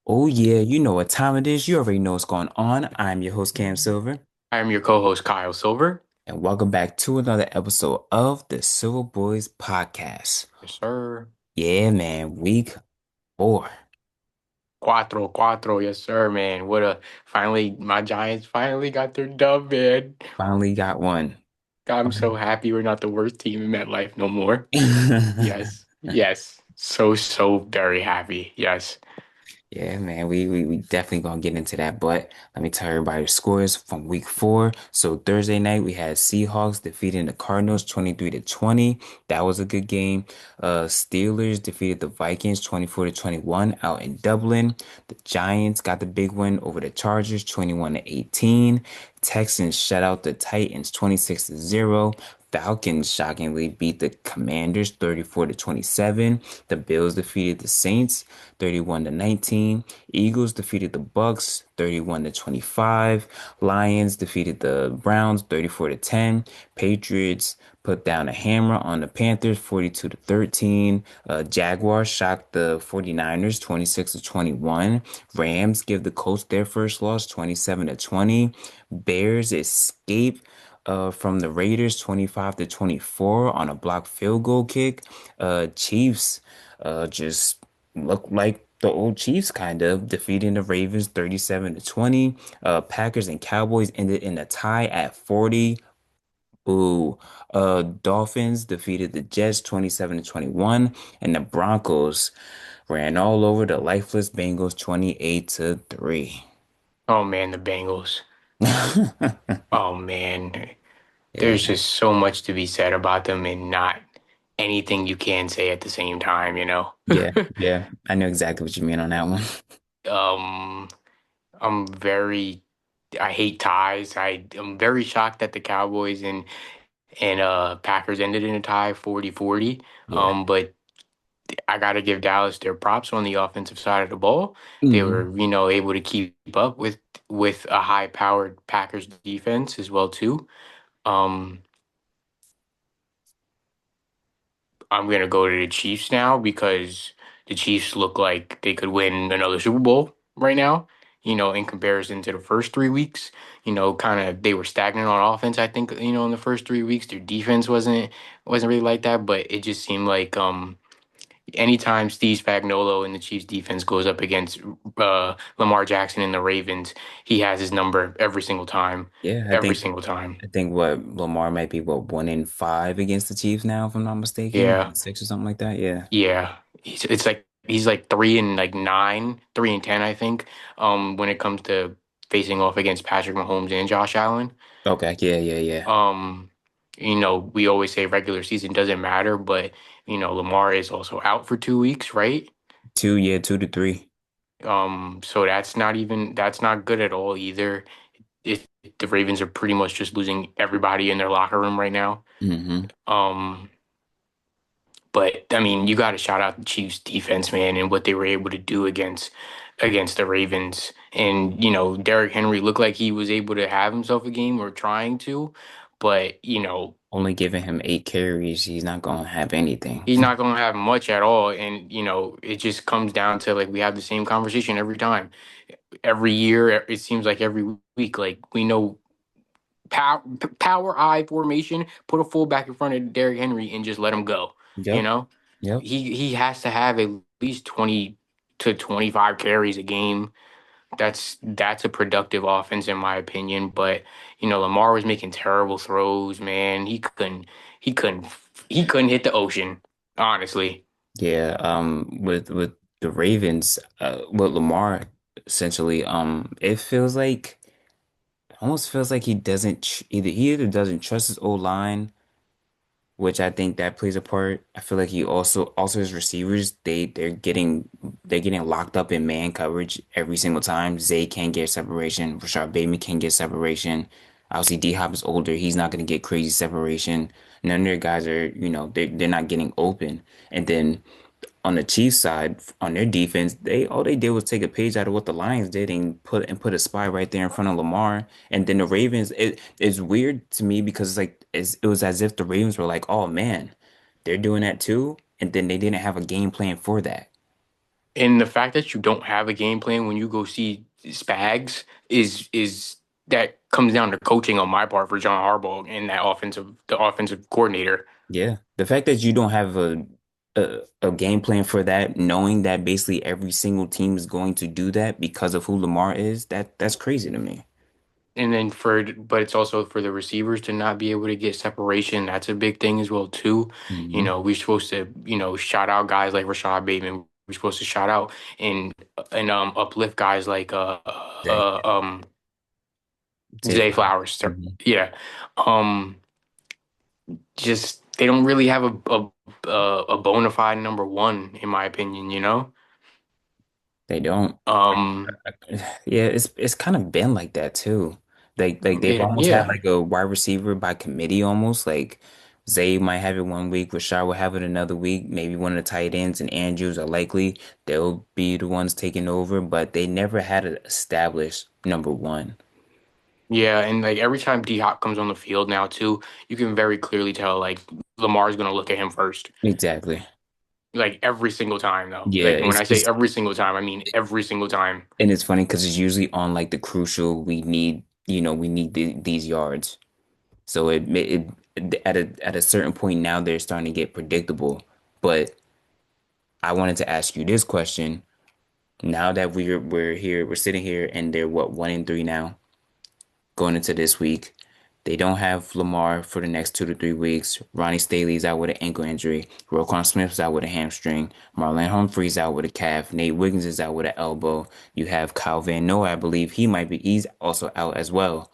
Oh yeah, you know what time it is. You already know what's going on. I'm your host Cam Silver, I am your co-host Kyle Silver. and welcome back to another episode of the Silver Boys Podcast. Yes, sir. Yeah, man, week 4 Cuatro, cuatro. Yes, sir, man. What a finally my Giants finally got their dub, man. finally got one. I'm so happy we're not the worst team in MetLife no more. Yeah, Yes. Yes. So very happy. Yes. man, we definitely gonna get into that. But let me tell everybody the scores from week 4. So Thursday night we had Seahawks defeating the Cardinals 23-20. That was a good game. Steelers defeated the Vikings 24-21 out in Dublin. The Giants got the big win over the Chargers 21-18. Texans shut out the Titans 26-0. Falcons shockingly beat the Commanders 34-27. The Bills defeated the Saints 31-19. Eagles defeated the Bucks 31-25. Lions defeated the Browns 34-10. Patriots put down a hammer on the Panthers 42-13. Jaguars shocked the 49ers 26-21. Rams give the Colts their first loss 27-20. Bears escape from the Raiders 25-24 on a blocked field goal kick. Chiefs just look like the old Chiefs kind of defeating the Ravens 37-20. Packers and Cowboys ended in a tie at 40. Ooh. Dolphins defeated the Jets 27-21, and the Broncos ran all over the lifeless Bengals 28-3. Oh man, the Bengals. Oh man. Yeah, There's just so much to be said about them and not anything you can say at the same time, you know? yeah, yeah. I know exactly what you mean on that one. Um, I'm very I hate ties. I'm very shocked that the Cowboys and Packers ended in a tie 40-40. Yeah. But I got to give Dallas their props on the offensive side of the ball. They Mm. were, able to keep up with a high-powered Packers defense as well too. Um, I'm gonna go to the Chiefs now because the Chiefs look like they could win another Super Bowl right now. In comparison to the first 3 weeks, kind of they were stagnant on offense. I think in the first 3 weeks their defense wasn't really like that, but it just seemed like anytime Steve Spagnuolo and the Chiefs defense goes up against Lamar Jackson and the Ravens, he has his number every single time, Yeah, I every think single time. I think what Lamar might be 1-5 against the Chiefs now, if I'm not mistaken, Yeah. 1-6 or something like that. Yeah. Yeah, it's like he's like 3-9, 3-10, I think. When it comes to facing off against Patrick Mahomes and Josh Allen. Okay. Yeah. Yeah. Yeah. Um, we always say regular season doesn't matter, but Lamar is also out for 2 weeks, right? 2. Yeah. 2-3. So that's not good at all either. It, the Ravens are pretty much just losing everybody in their locker room right now. Mm-hmm. Um, But I mean, you got to shout out the Chiefs defense, man, and what they were able to do against the Ravens. And Derrick Henry looked like he was able to have himself a game or trying to, but Only giving him 8 carries, he's not gonna have anything. he's not going to have much at all. And it just comes down to like we have the same conversation every time, every year. It seems like every week, like we know power I formation, put a fullback in front of Derrick Henry and just let him go. You Yep. know, Yep. he has to have at least 20 to 25 carries a game. That's a productive offense in my opinion. But Lamar was making terrible throws, man. He couldn't he couldn't hit the ocean, honestly. Yeah. With the Ravens, with Lamar, essentially, it feels like almost feels like he doesn't he either doesn't trust his old line, which I think that plays a part. I feel like he also his receivers they're getting locked up in man coverage every single time. Zay can't get separation. Rashard Bateman can't get separation. Obviously, D Hop is older. He's not going to get crazy separation. None of their guys are, they're not getting open. And then on the Chiefs side, on their defense, they all they did was take a page out of what the Lions did and put a spy right there in front of Lamar. And then the Ravens, it's weird to me because it was as if the Ravens were like, oh man, they're doing that too, and then they didn't have a game plan for that. And the fact that you don't have a game plan when you go see Spags is that comes down to coaching on my part for John Harbaugh and the offensive coordinator. Yeah. The fact that you don't have a game plan for that, knowing that basically every single team is going to do that because of who Lamar is, that's crazy to me. And then but it's also for the receivers to not be able to get separation. That's a big thing as well too. Hmm. We're supposed to, shout out guys like Rashad Bateman. We're supposed to shout out and uplift guys like Zay, Zay Zay Flowers. Flowers. Hmm. Yeah. Um, just they don't really have a bona fide number one, in my opinion, you know? They don't. Um, Yeah, it's kind of been like that too. Like they've almost had yeah. like a wide receiver by committee almost. Like Zay might have it one week, Rashad will have it another week. Maybe one of the tight ends and Andrews are likely they'll be the ones taking over, but they never had an established number one. Yeah, and like every time D Hop comes on the field now too, you can very clearly tell like Lamar's gonna look at him first. Exactly. Like every single time though. Yeah, Like when I say every single time, I mean every single time. and it's funny because it's usually on like the crucial we need these yards. So at a certain point now they're starting to get predictable. But I wanted to ask you this question. Now that we're here, we're sitting here and they're what 1-3 now going into this week. They don't have Lamar for the next 2 to 3 weeks. Ronnie Staley's out with an ankle injury. Roquan Smith's out with a hamstring. Marlon Humphrey's out with a calf. Nate Wiggins is out with an elbow. You have Kyle Van Noy, I believe he's also out as well.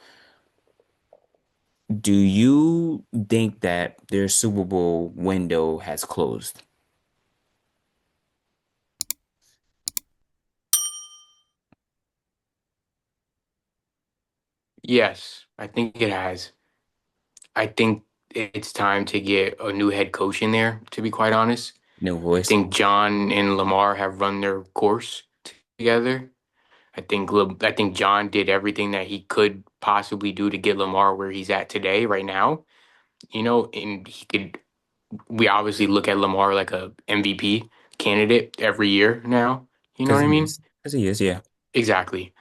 Do you think that their Super Bowl window has closed? Yes, I think it has. I think it's time to get a new head coach in there, to be quite honest. No I voice. think John and Lamar have run their course together. I think John did everything that he could possibly do to get Lamar where he's at today, right now. And we obviously look at Lamar like a MVP candidate every year now. You know Because what I he mean? is. Because he is, yeah. Exactly.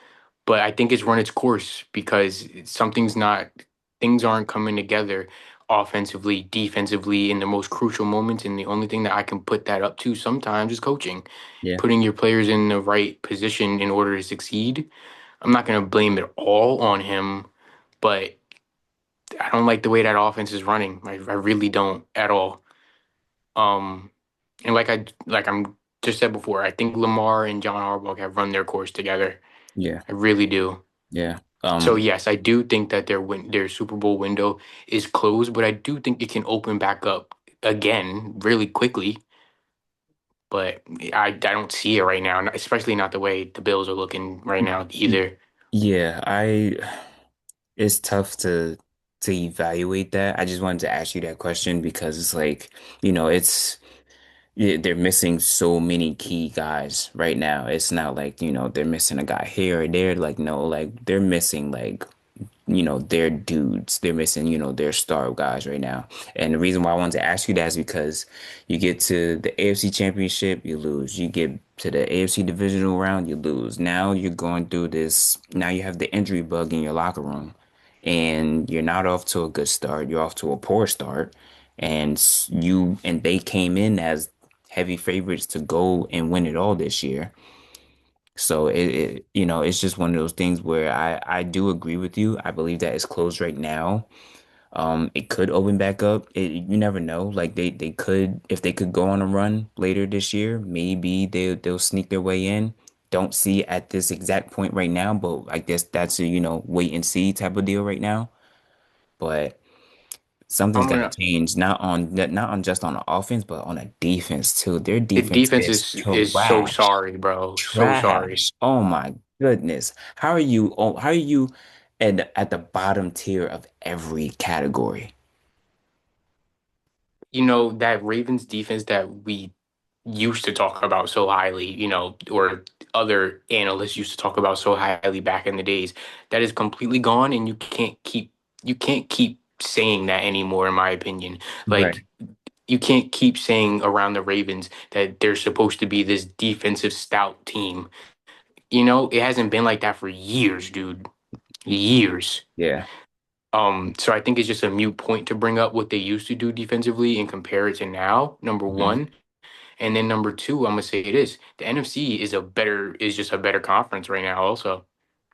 But I think it's run its course because things aren't coming together offensively, defensively in the most crucial moments. And the only thing that I can put that up to sometimes is coaching, Yeah. putting your players in the right position in order to succeed. I'm not going to blame it all on him, but I don't like the way that offense is running. I really don't at all. Um, and I'm just said before, I think Lamar and John Harbaugh have run their course together. Yeah. I really do. Yeah. So yes, I do think that their Super Bowl window is closed, but I do think it can open back up again really quickly. But I don't see it right now, especially not the way the Bills are looking right now either. Yeah, it's tough to evaluate that. I just wanted to ask you that question because it's like, yeah, they're missing so many key guys right now. It's not like, they're missing a guy here or there. Like, no, like they're missing like their dudes. They're missing, their star guys right now. And the reason why I wanted to ask you that is because you get to the AFC Championship, you lose. You get to the AFC divisional round, you lose. Now you're going through this. Now you have the injury bug in your locker room, and you're not off to a good start. You're off to a poor start, and they came in as heavy favorites to go and win it all this year. So it's just one of those things where I do agree with you. I believe that it's closed right now. It could open back up. You never know. Like they could if they could go on a run later this year, maybe they'll sneak their way in. Don't see at this exact point right now, but I guess that's a wait and see type of deal right now. But something's I'm got to gonna change, not on just on the offense, but on the defense too. Their The defense defense is is so trash. sorry, bro. So sorry. Trash. Oh my goodness. How are you at the bottom tier of every category? That Ravens defense that we used to talk about so highly, or other analysts used to talk about so highly back in the days, that is completely gone, and you can't keep saying that anymore, in my opinion. Right. Like you can't keep saying around the Ravens that they're supposed to be this defensive stout team. You know, it hasn't been like that for years, dude. Years. Yeah. So I think it's just a mute point to bring up what they used to do defensively and compare it to now, number Mhm. one. And then number two, I'm gonna say this. The NFC is just a better conference right now also.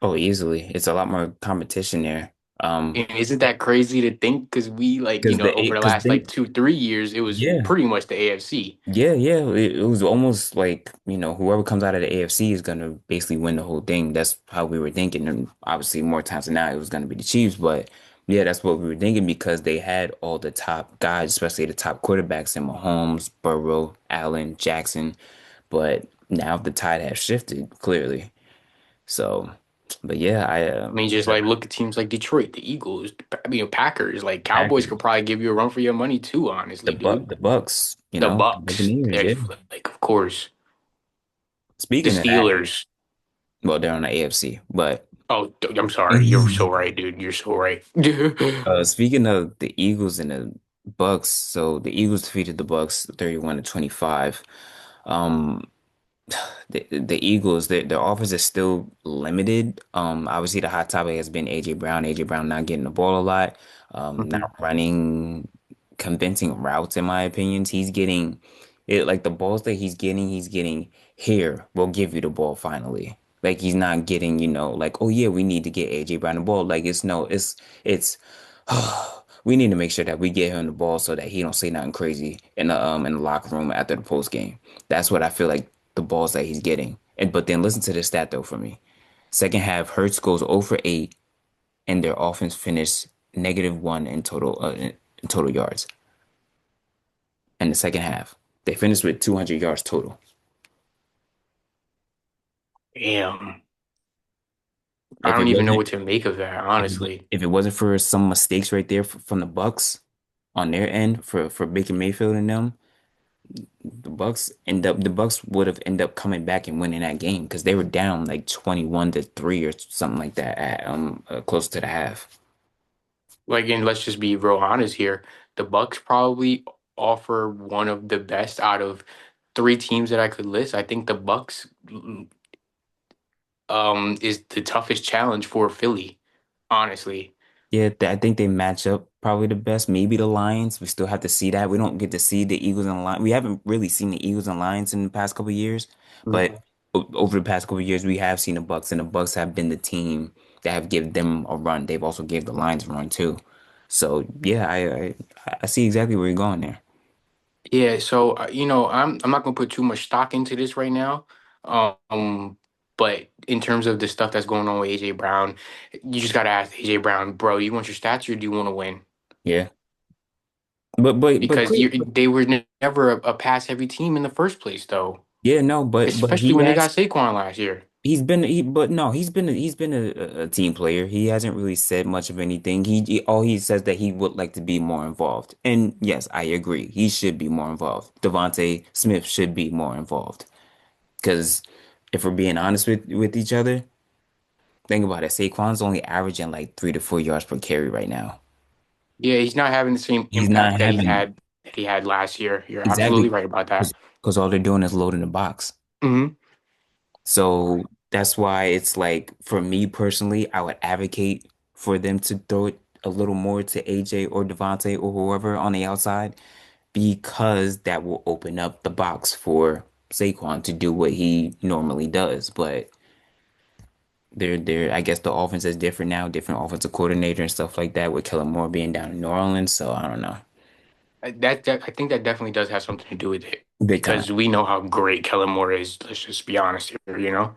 Oh, easily. It's a lot more competition there. And isn't that crazy to think? Because we like, over the Because last they like 2, 3 years, it was yeah. pretty much the AFC. Yeah. It was almost like, whoever comes out of the AFC is gonna basically win the whole thing. That's how we were thinking. And obviously more times than not it was gonna be the Chiefs, but yeah, that's what we were thinking because they had all the top guys, especially the top quarterbacks in Mahomes, Burrow, Allen, Jackson. But now the tide has shifted clearly. So, but yeah, I mean, just like look at teams like Detroit, the Eagles, Packers, like Cowboys Packers, could probably give you a run for your money too, honestly, dude. the Bucks, The the Bucks, Buccaneers, yeah. like of course. The Speaking of that, Steelers. well, they're on the AFC, but Oh, I'm sorry. You're so right, dude. You're so right. speaking of the Eagles and the Bucks, so the Eagles defeated the Bucks 31 to 25. Um, the Eagles, their offense is still limited. Obviously the hot topic has been AJ Brown. AJ Brown not getting the ball a lot, Mhm. not running convincing routes in my opinions. He's getting it like the balls that he's getting here. We'll give you the ball finally. Like he's not getting, like, oh yeah, we need to get AJ Brown the ball. Like it's no, it's we need to make sure that we get him the ball so that he don't say nothing crazy in the locker room after the post game. That's what I feel like the balls that he's getting. And but then listen to this stat though for me. Second half, Hurts goes over 8, and their offense finished -1 in total yards in the second half. They finished with 200 yards total. Damn. I If don't it even know wasn't what to make of that, honestly. if it wasn't for some mistakes right there from the Bucks on their end for Baker Mayfield and them, the Bucks would have ended up coming back and winning that game because they were down like 21 to 3 or something like that at close to the half. Like, and let's just be real honest here. The Bucks probably offer one of the best out of three teams that I could list. I think the Bucks is the toughest challenge for Philly, honestly. Yeah, I think they match up probably the best. Maybe the Lions. We still have to see that. We don't get to see the Eagles and Lions. We haven't really seen the Eagles and Lions in the past couple of years, but Mhm. over the past couple of years, we have seen the Bucks, and the Bucks have been the team that have given them a run. They've also gave the Lions a run too. So yeah, I see exactly where you're going there. Yeah, so I'm not gonna put too much stock into this right now. Um, but in terms of the stuff that's going on with AJ Brown, you just gotta ask AJ Brown, bro, you want your stats or do you want to win? Yeah, but Because clear. they were never a pass heavy team in the first place, though. Yeah, no, but Especially when they got Saquon last year. but no, he's been a team player. He hasn't really said much of anything. All he says that he would like to be more involved. And yes, I agree. He should be more involved. Devontae Smith should be more involved. Because if we're being honest with each other, think about it. Saquon's only averaging like 3 to 4 yards per carry right now. Yeah, he's not having the same He's not impact having that he had last year. You're absolutely exactly right about that. because all they're doing is loading the box. Hmm. So that's why it's like for me personally, I would advocate for them to throw it a little more to AJ or Devontae or whoever on the outside because that will open up the box for Saquon to do what he normally does. But they're I guess the offense is different now, different offensive coordinator and stuff like that with Kellen Moore being down in New Orleans. So I don't know. That I think that definitely does have something to do with it Big time. because we know how great Kellen Moore is. Let's just be honest here.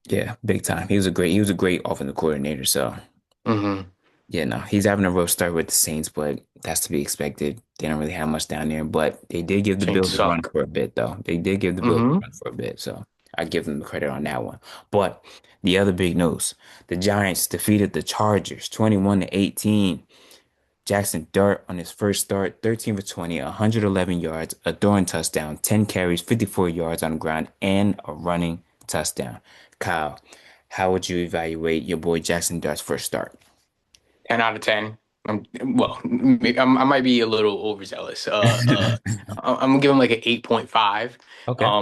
Yeah, big time. He was a great offensive coordinator. So Hmm. yeah, no, he's having a rough start with the Saints, but that's to be expected. They don't really have much down there, but they did give the Saints Bills a run suck. for a bit, though. They did give the Bills a Hmm. run for a bit, so I give them the credit on that one. But the other big news, the Giants defeated the Chargers 21 to 18. Jaxson Dart on his first start, 13 for 20, 111 yards, a throwing touchdown, 10 carries, 54 yards on the ground, and a running touchdown. Kyle, how would you evaluate your boy Jaxson Dart's first start? 10 out of 10. Well, I might be a little overzealous. I'm gonna give him like an 8.5. Okay.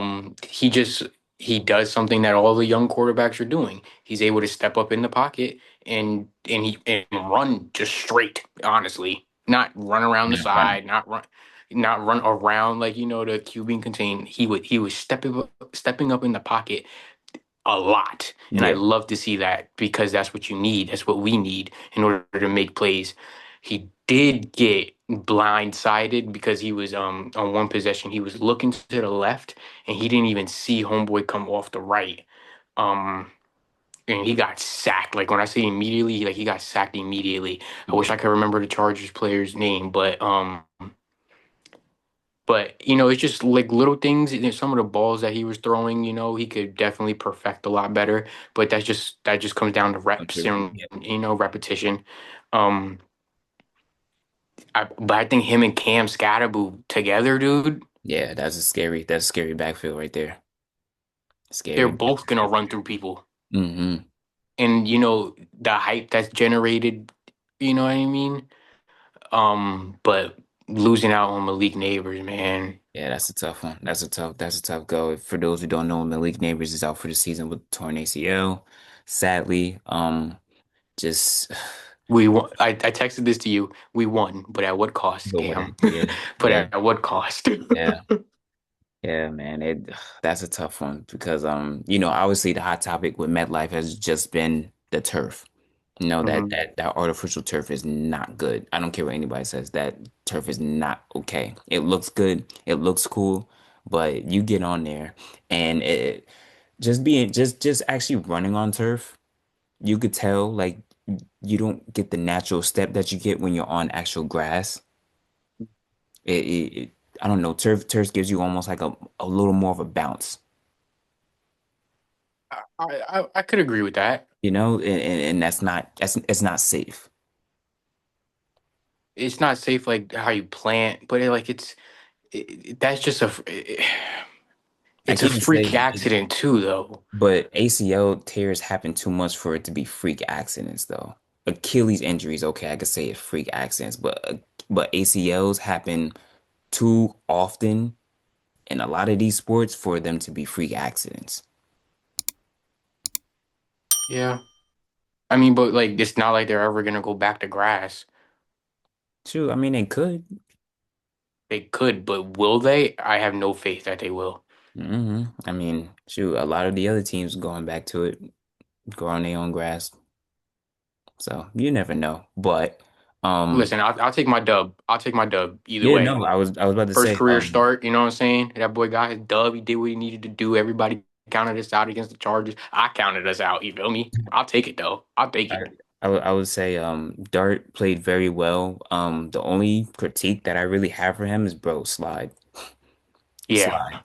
He just he does something that all the young quarterbacks are doing. He's able to step up in the pocket and run just straight. Honestly, not run around the Yeah, running. side, not run around like the QB contain. He was stepping up in the pocket a lot. And I Yeah. love to see that because that's what you need. That's what we need in order to make plays. He did get blindsided because he was on one possession. He was looking to the left and he didn't even see homeboy come off the right. Um and he got sacked. Like when I say immediately, like he got sacked immediately. I wish Yeah. I could remember the Chargers player's name, but it's just like little things. Some of the balls that he was throwing, he could definitely perfect a lot better. But that just comes down to reps and Yeah. repetition. Um, but I think him and Cam Scatterboo together, dude, Yeah, that's a scary backfield right there. they're Scary both gonna backfield. run through people. Hmm. And the hype that's generated, you know what I mean? But losing out on Malik Neighbors, man, Yeah, that's a tough one. That's a tough go. For those who don't know, Malik Neighbors is out for the season with torn ACL. Sadly, just we won. I texted this to you. We won, but at what cost, go with it. Cam? Yeah, But yeah, at what cost? yeah. Yeah, man, that's a tough one because obviously the hot topic with MetLife has just been the turf. That Mhm. that that artificial turf is not good. I don't care what anybody says. That turf is not okay. It looks good, it looks cool, but you get on there and it just being just actually running on turf, you could tell like you don't get the natural step that you get when you're on actual grass. It I don't know, turf gives you almost like a little more of a bounce. I could agree with that. And that's it's not safe. It's not safe like how you plant, but that's just I it's a can't even say freak accident too, though. but ACL tears happen too much for it to be freak accidents though. Achilles injuries, okay, I could say it's freak accidents, but ACLs happen too often in a lot of these sports for them to be freak accidents. Yeah, I mean, but like it's not like they're ever gonna go back to grass. True, I mean they could. They could, but will they? I have no faith that they will. I mean, shoot, a lot of the other teams going back to it, growing their own grass. So you never know. But um Listen, I'll take my dub. I'll take my dub either yeah, way. no, I was about to First say, career start, you know what I'm saying? That boy got his dub. He did what he needed to do. Everybody counted us out against the Chargers. I counted us out. You feel me? I'll take it though. I'll take I, it. I would say Dart played very well. The only critique that I really have for him is bro, slide. Yeah, Slide.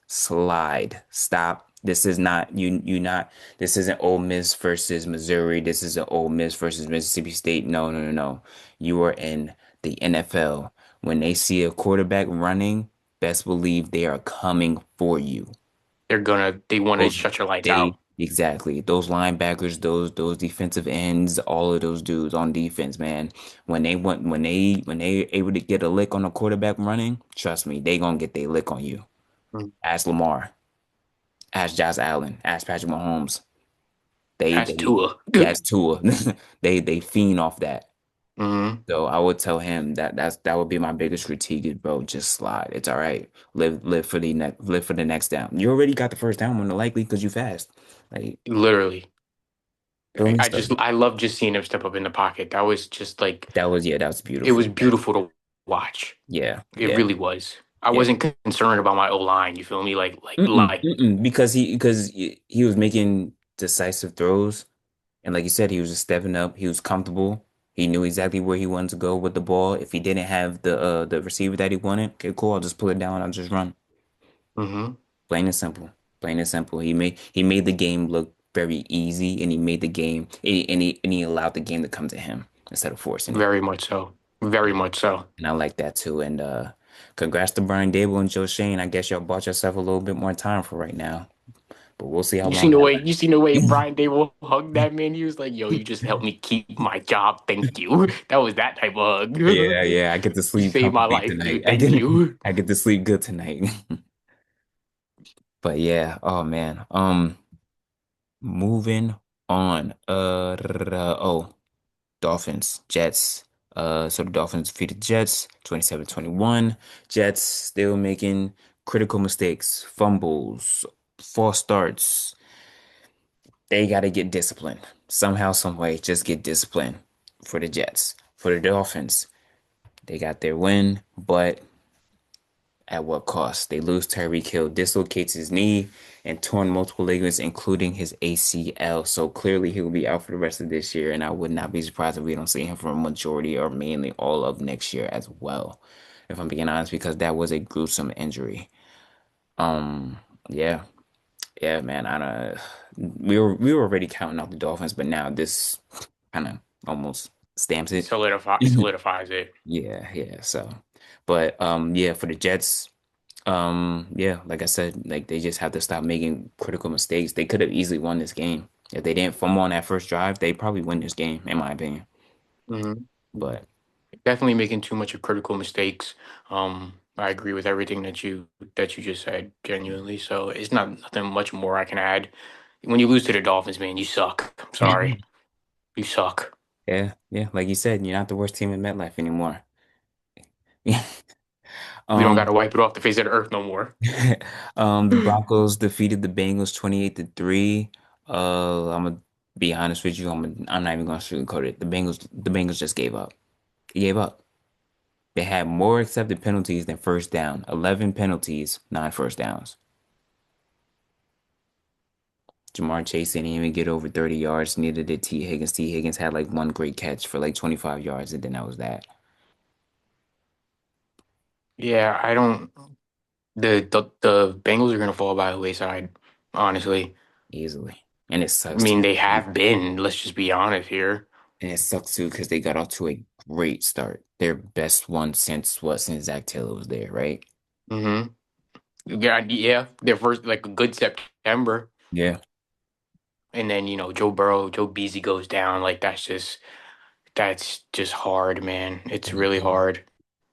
Slide. Stop. This is not you not this isn't Ole Miss versus Missouri. This isn't Ole Miss versus Mississippi State. No, no, no, no. You are in the NFL. When they see a quarterback running, best believe they are coming for you. they want to Those shut your lights they out. exactly those linebackers, those defensive ends, all of those dudes on defense, man. When they able to get a lick on a quarterback running, trust me, they gonna get their lick on you. Mm. Ask Lamar, ask Josh Allen, ask Patrick Mahomes. They That's they Tua. That's Tua. They fiend off that. Hmm. So I would tell him that would be my biggest critique is bro, just slide. It's all right. Live for the next down. You already got the first down more than likely because you fast. Like Literally. feel me? So I love just seeing him step up in the pocket. That was just like that was it was beautiful. Yeah. beautiful to watch. Yeah. It Yeah. really was. I Yeah. wasn't concerned about my O line. You feel me? Mm-mm, mm-mm, because he was making decisive throws and like you said, he was just stepping up. He was comfortable. He knew exactly where he wanted to go with the ball. If he didn't have the receiver that he wanted, okay, cool. I'll just pull it down. I'll just run. hmm Plain and simple. Plain and simple. He made the game look very easy, and he made the game and he allowed the game to come to him instead of forcing it. Very much so. Very much so. And I like that too. And congrats to Brian Dable and Joe Shane. I guess y'all bought yourself a little bit more time for right now. but we'll see how long that You seen the way lasts. Brian Dable hugged that man? He was like, "Yo, you just helped me keep my job. Thank you." That was that type of hug. Yeah, yeah, I get to You sleep saved my comfortably life, tonight. dude. Thank you. I get to sleep good tonight. But yeah, oh man. Moving on. Oh, Dolphins, Jets. So the Dolphins defeated Jets 27-21. Jets still making critical mistakes, fumbles, false starts. They got to get disciplined. Somehow, some way, just get disciplined for the Jets. For the Dolphins, they got their win, but at what cost? They lose Tyreek Hill, dislocates his knee, and torn multiple ligaments, including his ACL. So clearly he will be out for the rest of this year, and I would not be surprised if we don't see him for a majority or mainly all of next year as well. If I'm being honest, because that was a gruesome injury. Um, yeah, yeah, man. I don't. We were already counting out the Dolphins, but now this kind of almost stamps it. Solidifies it. Yeah, yeah. So, but yeah, for the Jets. Yeah, like I said, like they just have to stop making critical mistakes. They could have easily won this game. If they didn't fumble on that first drive, they probably win this game, in my opinion. Mhm. But Definitely making too much of critical mistakes. I agree with everything that you just said, genuinely. So it's not nothing much more I can add. When you lose to the Dolphins, man, you suck. I'm sorry, you suck. yeah, yeah, like you said, you're not the worst team in MetLife anymore. We don't got Um, to wipe it off the face of the earth no more. the Broncos defeated the Bengals 28-3. I'm gonna be honest with you. I'm not even gonna sugarcoat it. The Bengals just gave up. They gave up. They had more accepted penalties than first down. 11 penalties, 9 first downs. Jamar Chase didn't even get over 30 yards, neither did T. Higgins. T. Higgins had like one great catch for like 25 yards, and then that was that Yeah, I don't. The Bengals are gonna fall by the wayside, honestly. easily. And it I sucks mean, too. they have been. Let's just be honest here. And it sucks too because they got off to a great start. Their best one since what? Since Zach Taylor was there, right? Hmm. Yeah, yeah. Their first like a good September, Yeah. and then Joe Burrow, Joe Beasley goes down. Like that's just hard, man. It's really Mhm. hard.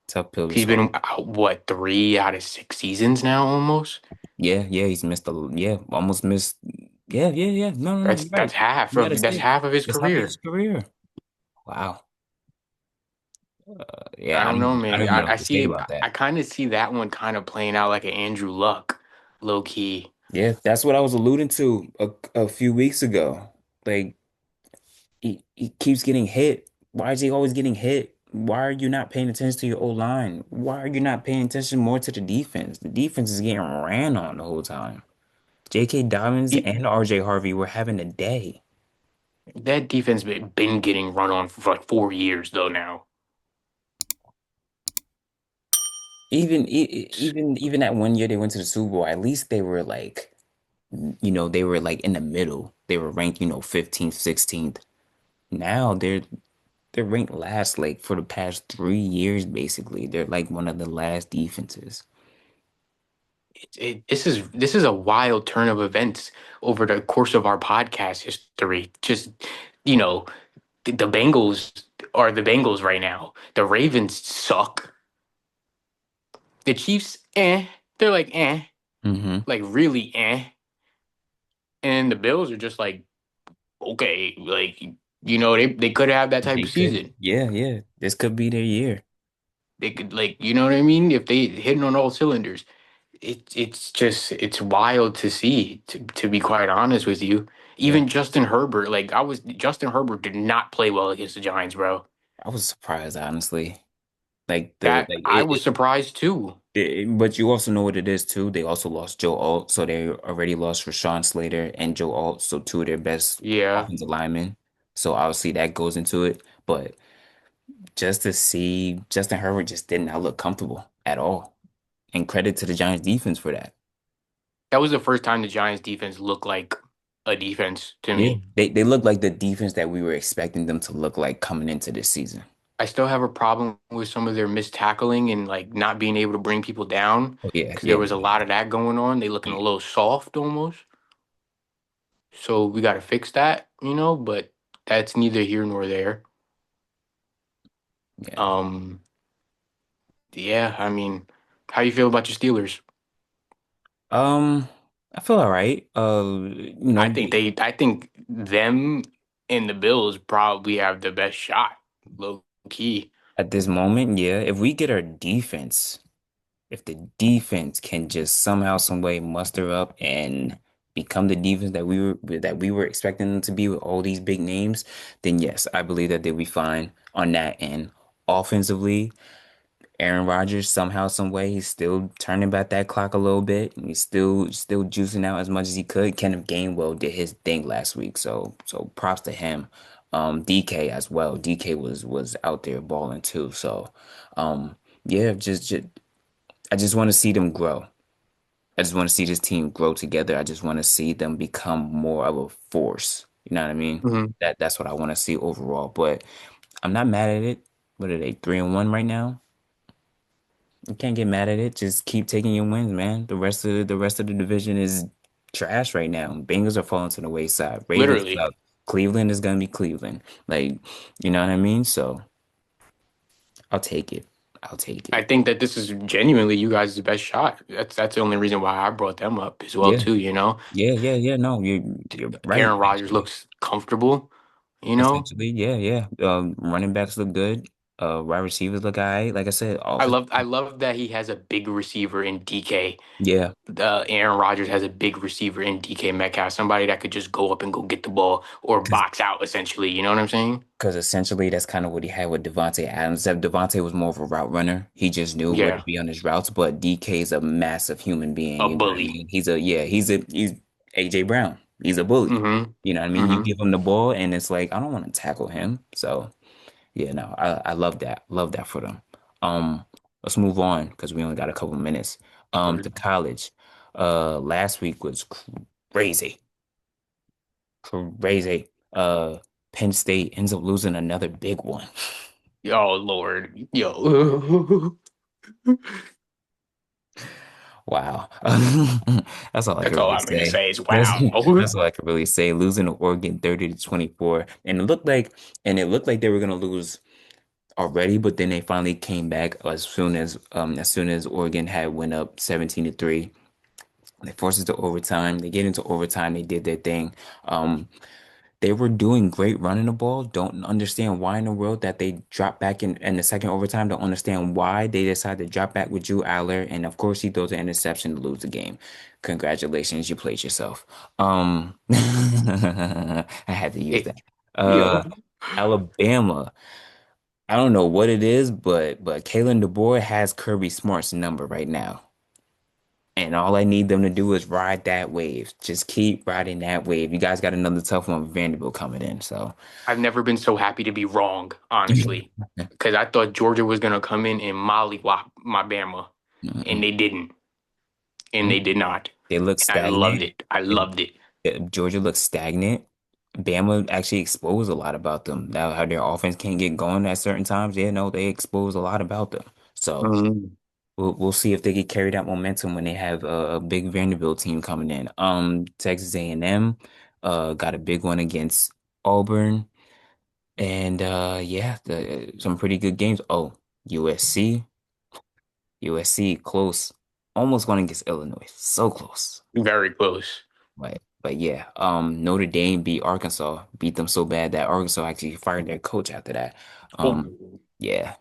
Tough pill to He's been swallow. out, what, 3 out of 6 seasons now, almost. Yeah, yeah, he's missed yeah, almost missed. Yeah, yeah, yeah. No, no, no, That's you're that's right. half You got to of that's say half of his it's half of his career. career. Wow. I Yeah, don't know, I man. don't even know I what to say see it. about I that. kind of see that one kind of playing out like an Andrew Luck, low key. Yeah, that's what I was alluding to a few weeks ago. Like he keeps getting hit. Why is he always getting hit? Why are you not paying attention to your O line? Why are you not paying attention more to the defense? The defense is getting ran on the whole time. J.K. Dobbins He, and R.J. Harvey were having a day. that defense been getting run on for like 4 years though now. Even that one year they went to the Super Bowl, at least they were like, they were like in the middle. They were ranked, 15th, 16th. Now they're ranked last like for the past 3 years, basically. They're like one of the last defenses. This is a wild turn of events over the course of our podcast history. Just you know, the Bengals are the Bengals right now. The Ravens suck. The Chiefs, they're Hmm. like really and the Bills are just like okay, like they could have that type They of could. season. Yeah, yeah. This could be their year. They could like you know what I mean if they hitting on all cylinders. It's wild to see to be quite honest with you. Yeah. Even Justin Herbert, like Justin Herbert did not play well against the Giants, bro. I was surprised, honestly. Like the That like I was surprised too. but you also know what it is too. They also lost Joe Alt, so they already lost Rashawn Slater and Joe Alt, so two of their best Yeah, offensive linemen. So obviously that goes into it. But just to see Justin Herbert just did not look comfortable at all. And credit to the Giants defense for that. that was the first time the Giants defense looked like a defense to Yeah. me. They look like the defense that we were expecting them to look like coming into this season. I still have a problem with some of their missed tackling and like not being able to bring people down Oh yeah, because there yeah, was a lot of that going on. They looking a yeah. little soft almost. So we got to fix that, but that's neither here nor there. Yeah. Um, yeah, I mean, how you feel about your Steelers? Um, I feel all right. I think them and the Bills probably have the best shot, low key. At this moment, yeah, if we get our defense, if the defense can just somehow, some way muster up and become the defense that we were expecting them to be with all these big names, then yes, I believe that they'll be fine on that end. Offensively, Aaron Rodgers somehow, some way, he's still turning back that clock a little bit, and he's still juicing out as much as he could. Kenneth Gainwell did his thing last week, so props to him. DK as well. DK was out there balling too. So, yeah, just I just want to see them grow. I just want to see this team grow together. I just want to see them become more of a force. You know what I mean? Mhm. That's what I want to see overall. But I'm not mad at it. What are they, 3-1 right now? You can't get mad at it. Just keep taking your wins, man. The rest of the division is trash right now. Bengals are falling to the wayside. Ravens Literally. suck. Cleveland is gonna be Cleveland. Like, you know what I mean? So I'll take it. I'll take I it. think that this is genuinely you guys' best shot. That's the only reason why I brought them up as well Yeah, too. yeah. No, you're right, Aaron Rodgers actually. looks comfortable. Essentially, yeah. Running backs look good. Wide receivers look all right. Like I said, offense. I love that he has a big receiver in DK. Yeah, Aaron Rodgers has a big receiver in DK Metcalf, somebody that could just go up and go get the ball or because box out essentially. You know what I'm saying? because essentially that's kind of what he had with Devontae Adams. Except Devontae was more of a route runner. He just knew where to Yeah, be on his routes. But DK is a massive human being. a You know what I bully. mean? He's AJ Brown. He's a bully. Mm-hmm. You know what I mean? You Mm-hmm. give him the ball, and it's like I don't want to tackle him. So yeah, no, I love that. Love that for them. Um, let's move on because we only got a couple minutes. To Word. college. Last week was crazy. Crazy. Penn State ends up losing another big one. Oh Lord, yo, Wow. That's all I can that's all really I'm gonna say. say is That's wow. that's all I can really say. Losing to Oregon 30 to 24. And it looked like they were gonna lose already, but then they finally came back as soon as Oregon had went up 17 to 3. They forced it to overtime. They get into overtime, they did their thing. They were doing great running the ball. Don't understand why in the world that they dropped back in the second overtime. Don't understand why they decided to drop back with Drew Aller. And of course, he throws an interception to lose the game. Congratulations, you played yourself. I had to use It, that. yo, Alabama. I don't know what it is, but Kalen DeBoer has Kirby Smart's number right now. And all I need them to do is ride that wave. Just keep riding that wave. You guys got another tough one with Vanderbilt coming in. So I've never been so happy to be wrong, honestly, because I thought Georgia was gonna come in and mollywop my Bama, and mm-mm. they didn't, and they did not, They look and I loved stagnant. it. I They- loved it. Georgia looks stagnant. Bama actually exposed a lot about them. Now, how their offense can't get going at certain times. Yeah, no, they expose a lot about them. So Mhm. we'll see if they can carry that momentum when they have a big Vanderbilt team coming in. Texas A&M got a big one against Auburn, and yeah, some pretty good games. Oh, USC, USC close, almost going against Illinois, so close. Very close. But yeah, Notre Dame beat Arkansas, beat them so bad that Arkansas actually fired their coach after that. Oh, Yeah,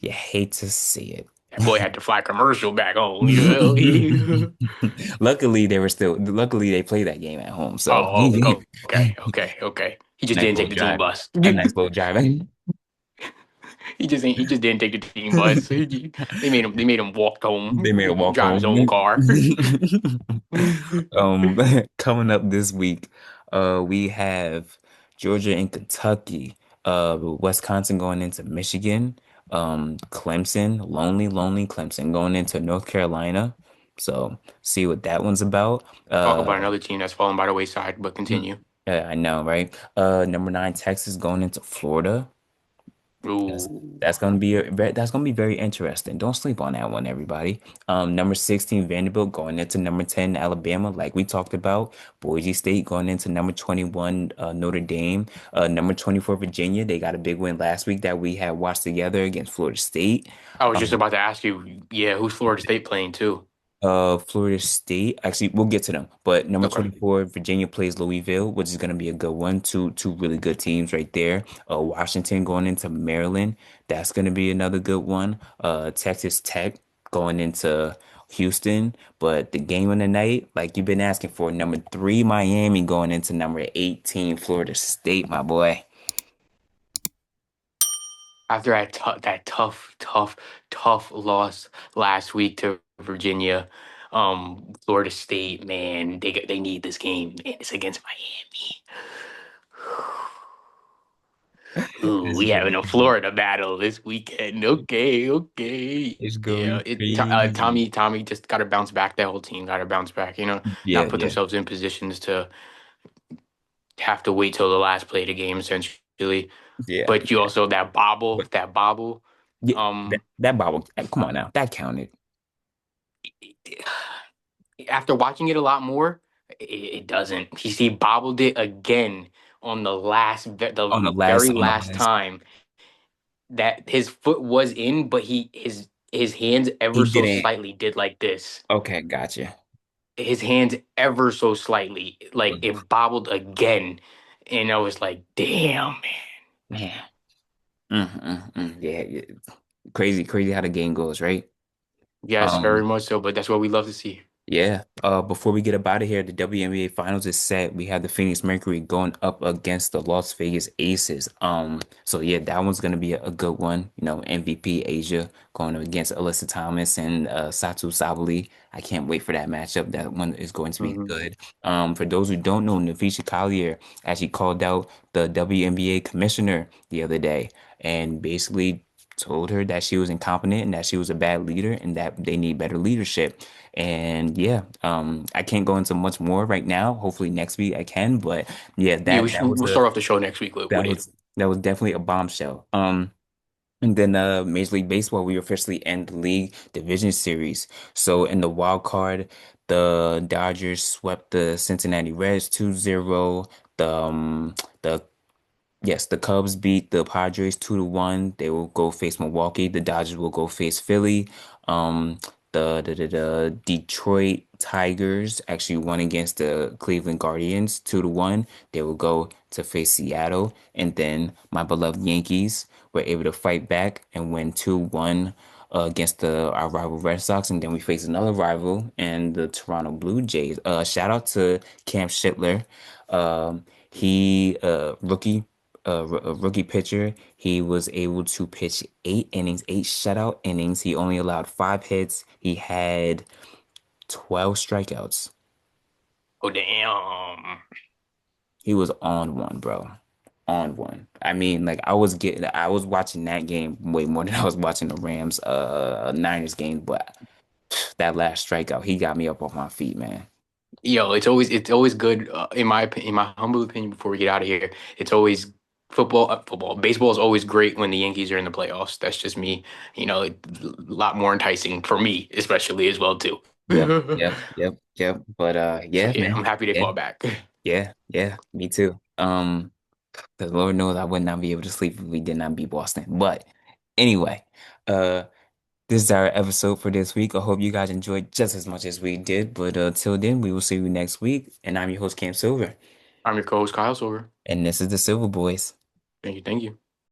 you hate to see it. that boy had to fly commercial back home. You know? Luckily they played that game at home, so Okay. He just nice didn't little take the team drive, bus. a nice little drive. He just didn't take the team bus. They made him walk They made a home, walk drive his home. own car. Um, coming up this week, we have Georgia and Kentucky, Wisconsin going into Michigan, Clemson, lonely Clemson going into North Carolina. So see what that one's about. Talk about another team that's fallen by the wayside, but Mm, continue. yeah, I know, right? Number 9, Texas going into Florida. That's Ooh. that's gonna be that's gonna be very interesting. Don't sleep on that one, everybody. Number 16 Vanderbilt going into number 10 Alabama, like we talked about. Boise State going into number 21 Notre Dame. Number 24 Virginia. They got a big win last week that we had watched together against Florida State. I was just Um, about to ask you, yeah, who's Florida State playing too? Florida State. Actually, we'll get to them. But number Okay. 24, Virginia plays Louisville, which is going to be a good one. Two really good teams right there. Washington going into Maryland. That's going to be another good one. Texas Tech going into Houston. But the game of the night, like you've been asking for, number three, Miami going into number 18, Florida State, my boy. After that tough loss last week to Virginia, Florida State, man, they need this game. Man, it's against Miami. Ooh, This we is gonna having be a crazy. Florida battle this weekend. Okay, okay. It's gonna Yeah, be crazy. Tommy just got to bounce back. That whole team got to bounce back. Yeah, Not put yeah. themselves in positions to have to wait till the last play of the game, essentially. Yeah. But you also But that bobble. yeah, Um, that bobble, come on now, that counted After watching it a lot more, it doesn't. He bobbled it again on the very on the last last. time that his foot was in, but his hands He ever so didn't. slightly did like this. Okay, gotcha. His hands ever so slightly, like But it bobbled again, and I was like, "Damn, man." man, yeah, yeah. Crazy, crazy how the game goes, right? Yes, very Um, much so. But that's what we love to see. Yeah. Before we get up out of here, the WNBA Finals is set. We have the Phoenix Mercury going up against the Las Vegas Aces. So yeah, that one's gonna be a good one. You know, MVP Asia going up against Alyssa Thomas and Satu Sabali. I can't wait for that matchup. That one is going to be Hmm. good. For those who don't know, Navisha Collier actually called out the WNBA commissioner the other day and basically told her that she was incompetent and that she was a bad leader and that they need better leadership. And yeah, I can't go into much more right now. Hopefully next week I can, but yeah, Yeah, we'll start off the show next week with that it. was that was definitely a bombshell. And then Major League Baseball, we officially end the league division series. So in the wild card, the Dodgers swept the Cincinnati Reds 2-0. The Yes, the Cubs beat the Padres 2-1. They will go face Milwaukee. The Dodgers will go face Philly. Um, the Detroit Tigers actually won against the Cleveland Guardians 2-1. They will go to face Seattle. And then my beloved Yankees were able to fight back and win 2-1 against our rival Red Sox. And then we face another rival and the Toronto Blue Jays. Shout out to Cam Shittler. He a rookie pitcher. He was able to pitch 8 innings, 8 shutout innings. He only allowed 5 hits. He had 12 strikeouts. Oh damn. He was on one, bro. On one. I mean, like I was watching that game way more than I was watching the Rams Niners game, but that last strikeout, he got me up off my feet, man. Yo, it's always good in my humble opinion. Before we get out of here, it's always baseball is always great when the Yankees are in the playoffs. That's just me. A lot more enticing for me, especially as well too. Yep, yep, yep, yep. But So yeah, yeah, I'm man. happy they Yeah, fought back. yeah, yeah, me too. The Lord knows I would not be able to sleep if we did not beat Boston. But anyway, uh, this is our episode for this week. I hope you guys enjoyed just as much as we did. But till then, we will see you next week. And I'm your host, Cam Silver. I'm your co-host Kyle Silver. And this is the Silver Boys. Thank you, thank you.